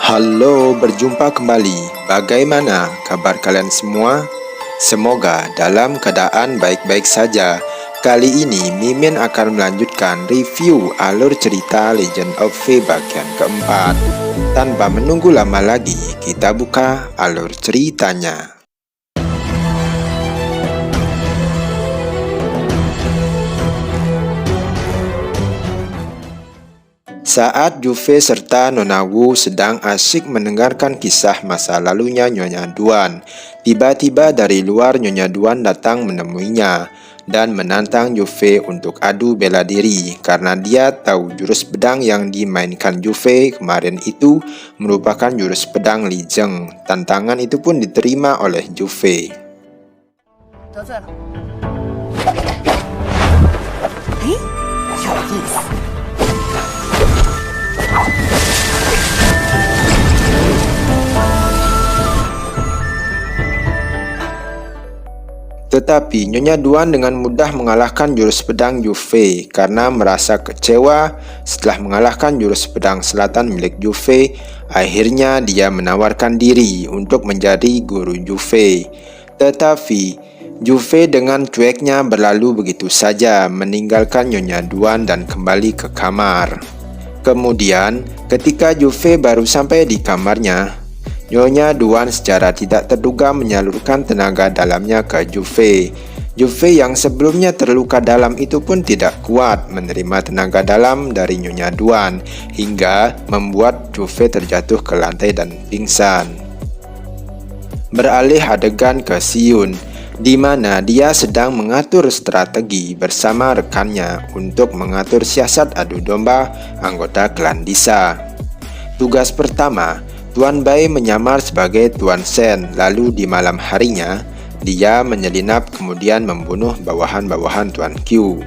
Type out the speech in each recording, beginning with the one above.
Halo, berjumpa kembali. Bagaimana kabar kalian semua? Semoga dalam keadaan baik-baik saja. Kali ini Mimin akan melanjutkan review alur cerita Legend of Fei bagian keempat. Tanpa menunggu lama lagi, kita buka alur ceritanya. Saat Juve serta Nona Wu sedang asyik mendengarkan kisah masa lalunya Nyonya Duan, tiba-tiba dari luar Nyonya Duan datang menemuinya dan menantang Juve untuk adu bela diri karena dia tahu jurus pedang yang dimainkan Juve kemarin itu merupakan jurus pedang Li Zheng. Tantangan itu pun diterima oleh Juve. Tetapi Nyonya Duan dengan mudah mengalahkan jurus pedang Juve karena merasa kecewa setelah mengalahkan jurus pedang selatan milik Juve. Akhirnya dia menawarkan diri untuk menjadi guru Juve. Tetapi Juve dengan cueknya berlalu begitu saja meninggalkan Nyonya Duan dan kembali ke kamar. Kemudian ketika Juve baru sampai di kamarnya, Nyonya Duan secara tidak terduga menyalurkan tenaga dalamnya ke Juve. Juve yang sebelumnya terluka dalam itu pun tidak kuat menerima tenaga dalam dari Nyonya Duan hingga membuat Juve terjatuh ke lantai dan pingsan. Beralih adegan ke Siyun, di mana dia sedang mengatur strategi bersama rekannya untuk mengatur siasat adu domba anggota klan Disa. Tugas pertama, Tuan Bai menyamar sebagai Tuan Shen, lalu di malam harinya, dia menyelinap kemudian membunuh bawahan-bawahan Tuan Q.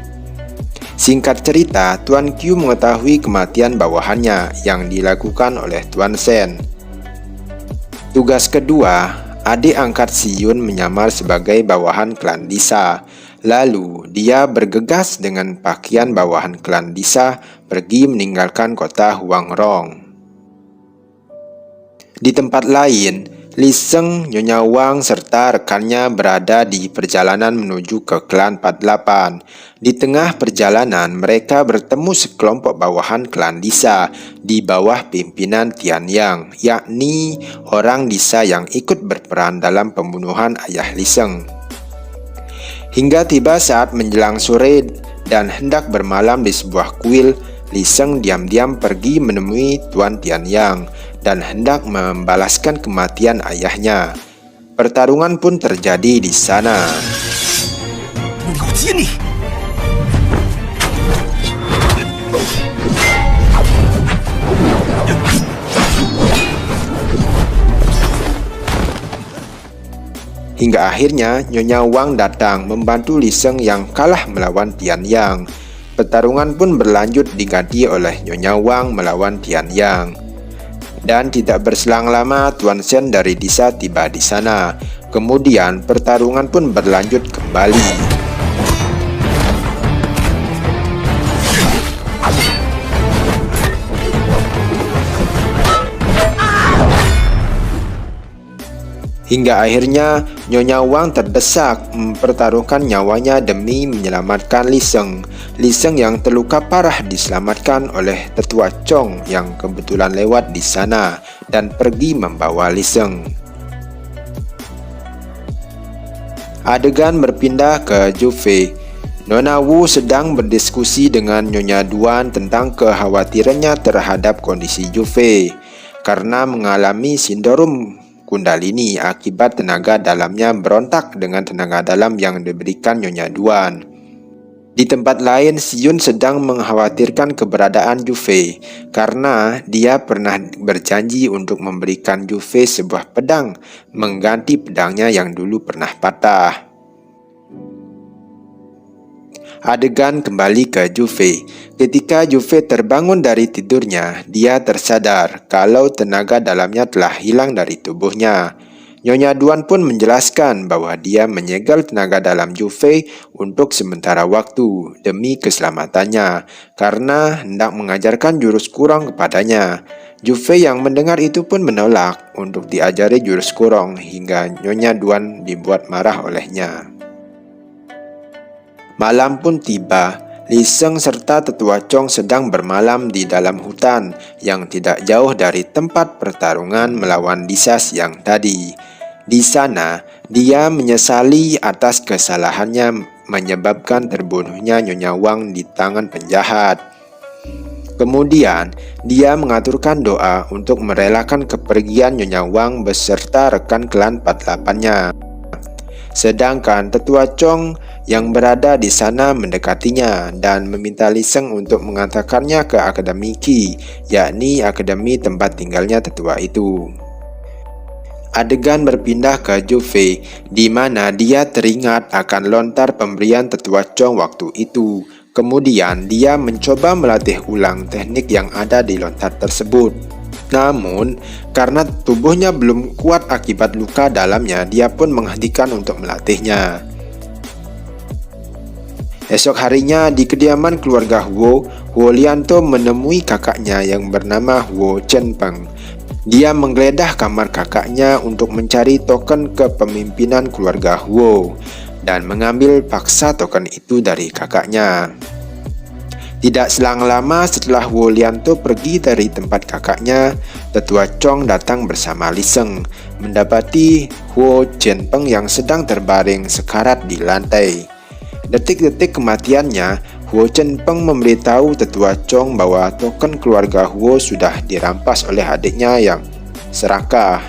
Singkat cerita, Tuan Q mengetahui kematian bawahannya yang dilakukan oleh Tuan Shen. Tugas kedua, adik angkat Siyun menyamar sebagai bawahan klan Disa. Lalu, dia bergegas dengan pakaian bawahan klan Disa pergi meninggalkan kota Huangrong. Di tempat lain, Li Sheng, Nyonya Wang, serta rekannya berada di perjalanan menuju ke klan 48. Di tengah perjalanan, mereka bertemu sekelompok bawahan klan Disa di bawah pimpinan Tian Yang, yakni orang Disa yang ikut berperan dalam pembunuhan ayah Li Sheng. Hingga tiba saat menjelang sore dan hendak bermalam di sebuah kuil, Li Sheng diam-diam pergi menemui Tuan Tian Yang dan hendak membalaskan kematian ayahnya. Pertarungan pun terjadi di sana. Hingga akhirnya Nyonya Wang datang membantu Li Sheng yang kalah melawan Tian Yang. Pertarungan pun berlanjut diganti oleh Nyonya Wang melawan Tian Yang. Dan tidak berselang lama Tuan Shen dari Disa tiba di sana. Kemudian pertarungan pun berlanjut kembali. Hingga akhirnya Nyonya Wang terdesak mempertaruhkan nyawanya demi menyelamatkan Li Sheng. Li Sheng yang terluka parah diselamatkan oleh Tetua Chong yang kebetulan lewat di sana dan pergi membawa Li Sheng. Adegan berpindah ke Juve. Nona Wu sedang berdiskusi dengan Nyonya Duan tentang kekhawatirannya terhadap kondisi Juve karena mengalami sindrom Kundalini akibat tenaga dalamnya berontak dengan tenaga dalam yang diberikan Nyonya Duan. Di tempat lain, Siyun sedang mengkhawatirkan keberadaan Juve karena dia pernah berjanji untuk memberikan Juve sebuah pedang mengganti pedangnya yang dulu pernah patah. Adegan kembali ke Juve. Ketika Juve terbangun dari tidurnya, dia tersadar kalau tenaga dalamnya telah hilang dari tubuhnya. Nyonya Duan pun menjelaskan bahwa dia menyegel tenaga dalam Juve untuk sementara waktu demi keselamatannya karena hendak mengajarkan jurus kurang kepadanya. Jufei yang mendengar itu pun menolak untuk diajari jurus kurong hingga Nyonya Duan dibuat marah olehnya. Malam pun tiba. Li Sheng serta Tetua Chong sedang bermalam di dalam hutan yang tidak jauh dari tempat pertarungan melawan Disa siang tadi. Di sana, dia menyesali atas kesalahannya menyebabkan terbunuhnya Nyonya Wang di tangan penjahat. Kemudian, dia mengaturkan doa untuk merelakan kepergian Nyonya Wang beserta rekan klan 48-nya. Sedangkan Tetua Chong yang berada di sana mendekatinya dan meminta Li Sheng untuk mengantarkannya ke Akademi Qi, yakni akademi tempat tinggalnya tetua itu. Adegan berpindah ke Jufei, di mana dia teringat akan lontar pemberian Tetua Chong waktu itu. Kemudian dia mencoba melatih ulang teknik yang ada di lontar tersebut. Namun, karena tubuhnya belum kuat akibat luka dalamnya, dia pun menghentikan untuk melatihnya. Esok harinya di kediaman keluarga Huo, Huo Lianto menemui kakaknya yang bernama Huo Chenpeng. Dia menggeledah kamar kakaknya untuk mencari token kepemimpinan keluarga Huo dan mengambil paksa token itu dari kakaknya. Tidak selang lama setelah Huo Lianto pergi dari tempat kakaknya, Tetua Chong datang bersama Li Sheng, mendapati Huo Chenpeng yang sedang terbaring sekarat di lantai. Detik-detik kematiannya, Huo Chenpeng memberitahu Tetua Chong bahwa token keluarga Huo sudah dirampas oleh adiknya yang serakah.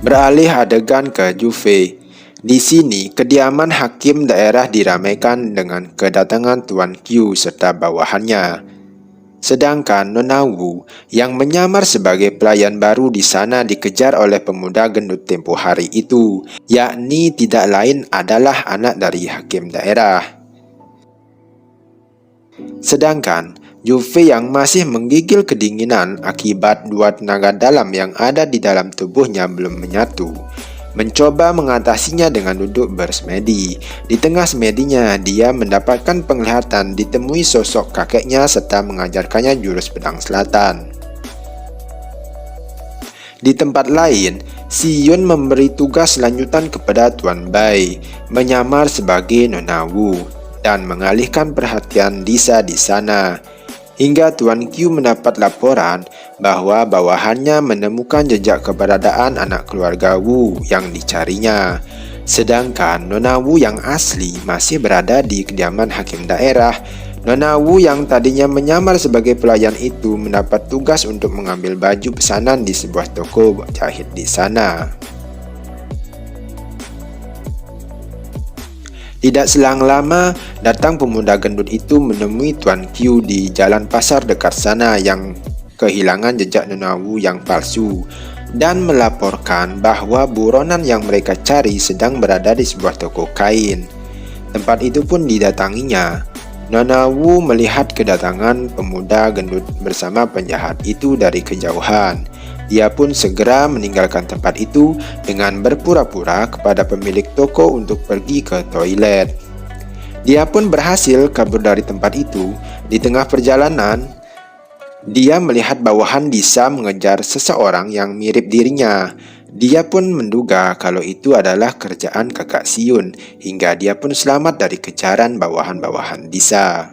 Beralih adegan ke Jufei. Di sini, kediaman hakim daerah diramaikan dengan kedatangan Tuan Qiu serta bawahannya. Sedangkan Nona Wu yang menyamar sebagai pelayan baru di sana dikejar oleh pemuda gendut tempo hari itu, yakni tidak lain adalah anak dari hakim daerah. Sedangkan Jufei yang masih menggigil kedinginan akibat dua tenaga dalam yang ada di dalam tubuhnya belum menyatu, mencoba mengatasinya dengan duduk bersemedi. Di tengah semedinya, dia mendapatkan penglihatan ditemui sosok kakeknya serta mengajarkannya jurus pedang selatan. Di tempat lain, Si Yun memberi tugas lanjutan kepada Tuan Bai, menyamar sebagai Nona Wu dan mengalihkan perhatian Disa di sana. Hingga Tuan Qiu mendapat laporan bahwa bawahannya menemukan jejak keberadaan anak keluarga Wu yang dicarinya. Sedangkan Nona Wu yang asli masih berada di kediaman hakim daerah. Nona Wu yang tadinya menyamar sebagai pelayan itu mendapat tugas untuk mengambil baju pesanan di sebuah toko jahit di sana. Tidak selang lama, datang pemuda gendut itu menemui Tuan Qiu di jalan pasar dekat sana yang kehilangan jejak Nona Wu yang palsu dan melaporkan bahwa buronan yang mereka cari sedang berada di sebuah toko kain. Tempat itu pun didatanginya. Nona Wu melihat kedatangan pemuda gendut bersama penjahat itu dari kejauhan. Dia pun segera meninggalkan tempat itu dengan berpura-pura kepada pemilik toko untuk pergi ke toilet. Dia pun berhasil kabur dari tempat itu. Di tengah perjalanan, dia melihat bawahan Disa mengejar seseorang yang mirip dirinya. Dia pun menduga kalau itu adalah kerjaan kakak Siun, hingga dia pun selamat dari kejaran bawahan-bawahan Disa.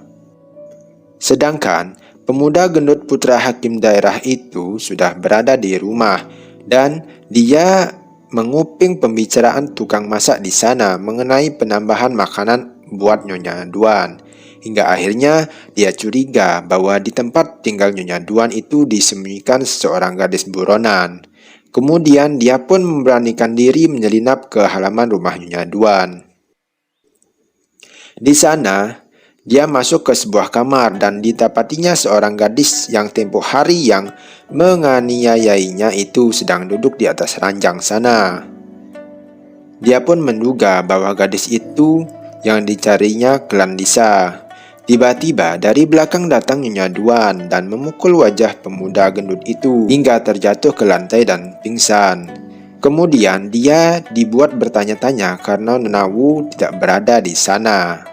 Sedangkan pemuda gendut putra hakim daerah itu sudah berada di rumah dan dia menguping pembicaraan tukang masak di sana mengenai penambahan makanan buat Nyonya Duan. Hingga akhirnya dia curiga bahwa di tempat tinggal Nyonya Duan itu disembunyikan seseorang gadis buronan. Kemudian dia pun memberanikan diri menyelinap ke halaman rumah Nyonya Duan. Di sana, dia masuk ke sebuah kamar dan didapatinya seorang gadis yang tempo hari yang menganiayainya itu sedang duduk di atas ranjang sana. Dia pun menduga bahwa gadis itu yang dicarinya klan Disa. Tiba-tiba dari belakang datang Nyonya Duan dan memukul wajah pemuda gendut itu hingga terjatuh ke lantai dan pingsan. Kemudian dia dibuat bertanya-tanya karena Nona Wu tidak berada di sana.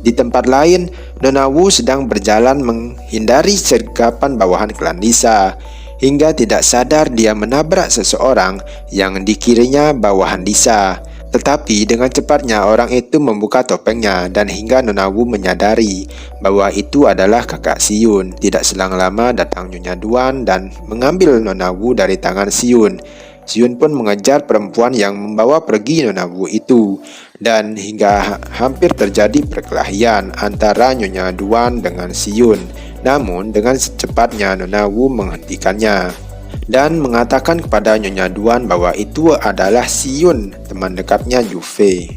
Di tempat lain, Nona Wu sedang berjalan menghindari sergapan bawahan klan Lisa. Hingga tidak sadar dia menabrak seseorang yang dikiranya bawahan Lisa. Tetapi dengan cepatnya orang itu membuka topengnya dan hingga Nona Wu menyadari bahwa itu adalah kakak Siyun. Tidak selang lama datang Nyonya Duan dan mengambil Nona Wu dari tangan Siyun. Siyun pun mengejar perempuan yang membawa pergi Nona Wu itu. Dan hingga hampir terjadi perkelahian antara Nyonya Duan dengan Siyun. Namun dengan secepatnya Nona Wu menghentikannya dan mengatakan kepada Nyonya Duan bahwa itu adalah Siyun, teman dekatnya Yufei.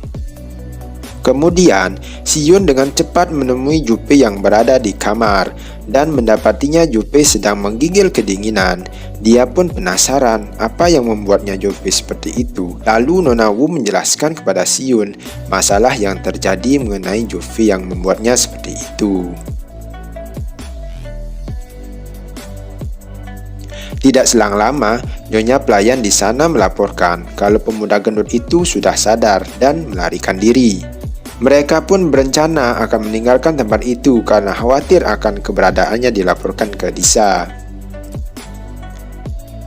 Kemudian, Siyun dengan cepat menemui Yufei yang berada di kamar dan mendapatinya Yufei sedang menggigil kedinginan. Dia pun penasaran apa yang membuatnya Yufei seperti itu. Lalu Nona Wu menjelaskan kepada Siyun masalah yang terjadi mengenai Yufei yang membuatnya seperti itu. Tidak selang lama, Nyonya pelayan di sana melaporkan kalau pemuda gendut itu sudah sadar dan melarikan diri. Mereka pun berencana akan meninggalkan tempat itu karena khawatir akan keberadaannya dilaporkan ke Lisa.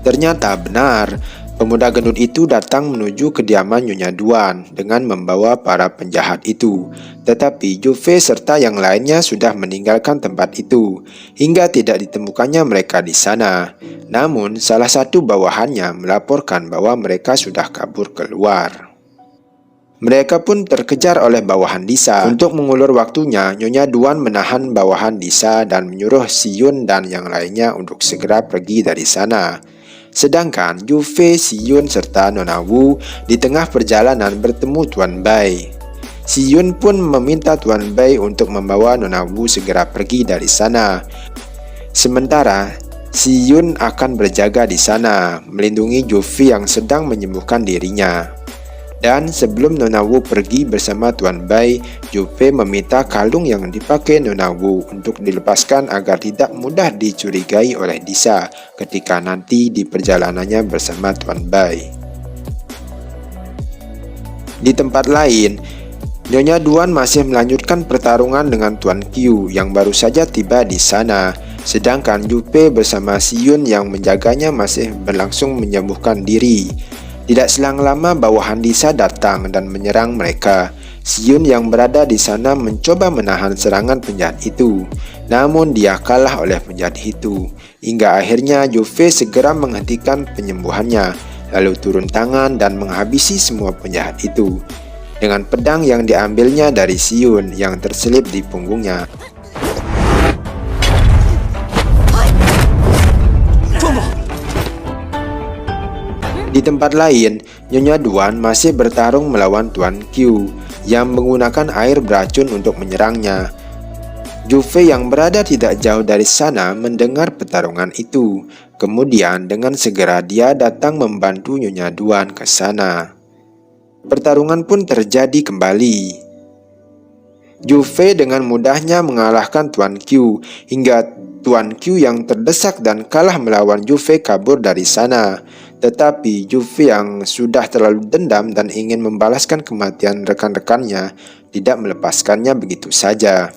Ternyata benar, pemuda gendut itu datang menuju kediaman Nyonya Duan dengan membawa para penjahat itu. Tetapi Yufei serta yang lainnya sudah meninggalkan tempat itu, hingga tidak ditemukannya mereka di sana. Namun, salah satu bawahannya melaporkan bahwa mereka sudah kabur keluar. Mereka pun terkejar oleh bawahan Lisa. Untuk mengulur waktunya, Nyonya Duan menahan bawahan Lisa dan menyuruh Siyun dan yang lainnya untuk segera pergi dari sana. Sedangkan Yufei, Siyun serta Nona Wu di tengah perjalanan bertemu Tuan Bai. Siyun pun meminta Tuan Bai untuk membawa Nona Wu segera pergi dari sana. Sementara Siyun akan berjaga di sana, melindungi Yufei yang sedang menyembuhkan dirinya. Dan sebelum Nona Wu pergi bersama Tuan Bai, Yufei meminta kalung yang dipakai Nona Wu untuk dilepaskan agar tidak mudah dicurigai oleh Lisa ketika nanti di perjalanannya bersama Tuan Bai. Di tempat lain, Nyonya Duan masih melanjutkan pertarungan dengan Tuan Qiu yang baru saja tiba di sana. Sedangkan Yufei bersama Siyun yang menjaganya masih berlangsung menyembuhkan diri. Tidak selang lama bawahan Lisa datang dan menyerang mereka. Siyun yang berada di sana mencoba menahan serangan penjahat itu. Namun dia kalah oleh penjahat itu. Hingga akhirnya Yufei segera menghentikan penyembuhannya, lalu turun tangan dan menghabisi semua penjahat itu dengan pedang yang diambilnya dari Siyun yang terselip di punggungnya. Di tempat lain, Nyonya Duan masih bertarung melawan Tuan Qiu yang menggunakan air beracun untuk menyerangnya. Yufei yang berada tidak jauh dari sana mendengar pertarungan itu. Kemudian dengan segera dia datang membantu Nyonya Duan ke sana. Pertarungan pun terjadi kembali. Yufei dengan mudahnya mengalahkan Tuan Qiu hingga Tuan Qiu yang terdesak dan kalah melawan Yufei kabur dari sana. Tetapi Yufei yang sudah terlalu dendam dan ingin membalaskan kematian rekan-rekannya tidak melepaskannya begitu saja.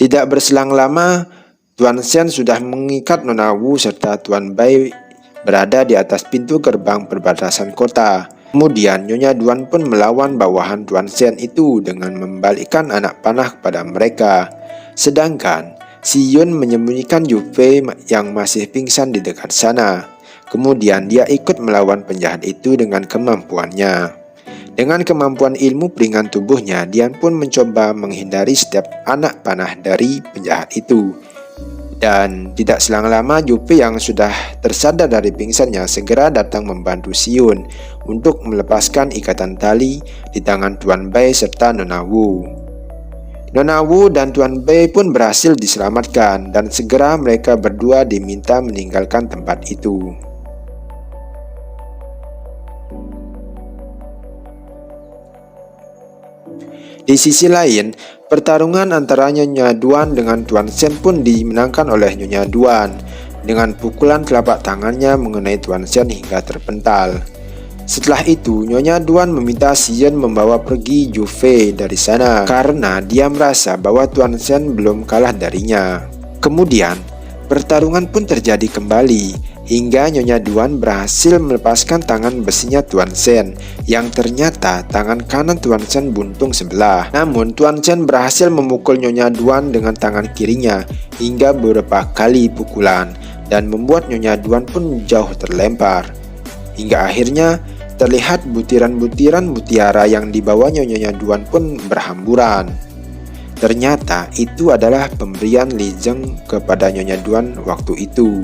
Tidak berselang lama, Tuan Shen sudah mengikat Nona Wu serta Tuan Bai berada di atas pintu gerbang perbatasan kota. Kemudian Nyonya Duan pun melawan bawahan Tuan Shen itu dengan membalikkan anak panah kepada mereka. Sedangkan Siyun menyembunyikan Yufei yang masih pingsan di dekat sana. Kemudian dia ikut melawan penjahat itu dengan kemampuannya. Dengan kemampuan ilmu peringan tubuhnya, dia pun mencoba menghindari setiap anak panah dari penjahat itu. Dan tidak selang lama Yufei yang sudah tersadar dari pingsannya segera datang membantu Siyun untuk melepaskan ikatan tali di tangan Tuan Bai serta Nona Wu. Nona Wu dan Tuan Bai pun berhasil diselamatkan dan segera mereka berdua diminta meninggalkan tempat itu. Di sisi lain, Pertarungan antara Nyonya Duan dengan Tuan Shen pun dimenangkan oleh Nyonya Duan dengan pukulan telapak tangannya mengenai Tuan Shen hingga terpental. Setelah itu, Nyonya Duan meminta Xion membawa pergi Zhu Fei dari sana karena dia merasa bahwa Tuan Shen belum kalah darinya. Kemudian, pertarungan pun terjadi kembali hingga Nyonya Duan berhasil melepaskan tangan besinya Tuan Shen yang ternyata tangan kanan Tuan Shen buntung sebelah. Namun Tuan Shen berhasil memukul Nyonya Duan dengan tangan kirinya hingga beberapa kali pukulan dan membuat Nyonya Duan pun jauh terlempar. Hingga akhirnya terlihat butiran-butiran mutiara yang dibawa Nyonya Duan pun berhamburan. Ternyata itu adalah pemberian Li Zeng kepada Nyonya Duan waktu itu.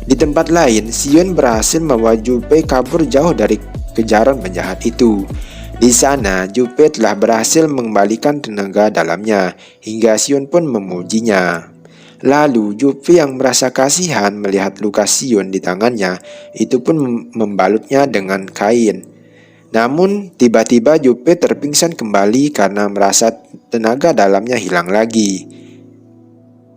Di tempat lain, Xion berhasil membawa Zhu Fei kabur jauh dari kejaran penjahat itu. Di sana, Zhu Fei telah berhasil mengembalikan tenaga dalamnya, hingga Xion pun memujinya. Lalu, Zhu Fei yang merasa kasihan melihat luka Xion di tangannya, itu pun membalutnya dengan kain. Namun, tiba-tiba Zhu Fei terpingsan kembali karena merasa tenaga dalamnya hilang lagi.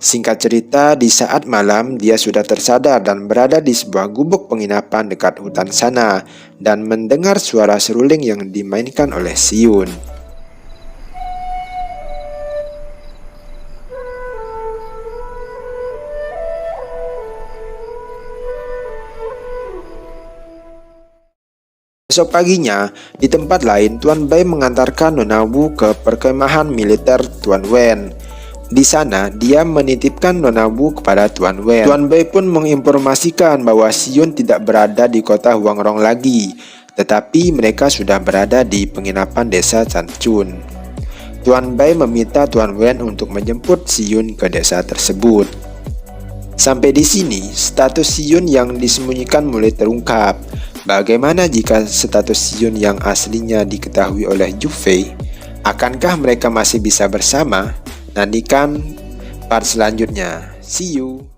Singkat cerita, di saat malam dia sudah tersadar dan berada di sebuah gubuk penginapan dekat hutan sana dan mendengar suara seruling yang dimainkan oleh Xion. Besok paginya, di tempat lain, Tuan Bai mengantarkan Nona Wu ke perkemahan militer Tuan Wen. Di sana, dia menitipkan Nona Wu kepada Tuan Wen. Tuan Bai pun menginformasikan bahwa Xion tidak berada di kota Huangrong lagi, tetapi mereka sudah berada di penginapan desa Changchun. Tuan Bai meminta Tuan Wen untuk menjemput Xion ke desa tersebut. Sampai di sini, status Xion yang disembunyikan mulai terungkap. Bagaimana jika status Xion yang aslinya diketahui oleh Zhu Fei? Akankah mereka masih bisa bersama? Nantikan part selanjutnya. See you.